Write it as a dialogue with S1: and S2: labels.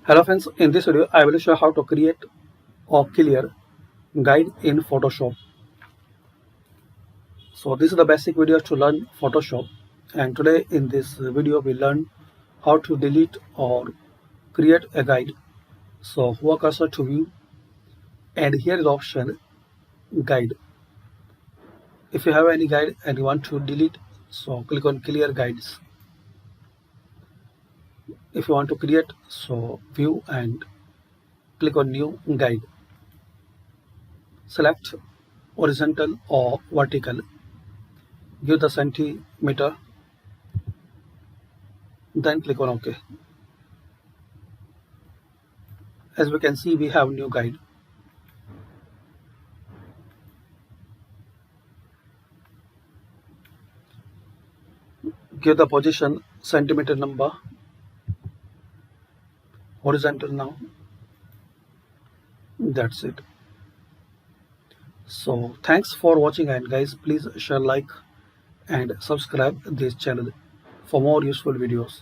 S1: Hello friends, in this video I will show how to create a clear guide in Photoshop. So this is the basic video to learn Photoshop, and today in this video we learn how to delete or create a guide. So hover cursor to view, and here is the option guide. If you have any guide and you want to delete, so click on clear guides. If you want to create, so view and click on new guide. Select horizontal or vertical. Give the centimeter, then click on OK. As we can see, we have new guide. Give the position centimeter number, horizontal now. That's it. So thanks for watching, and guys, please share, like and subscribe this channel for more useful videos.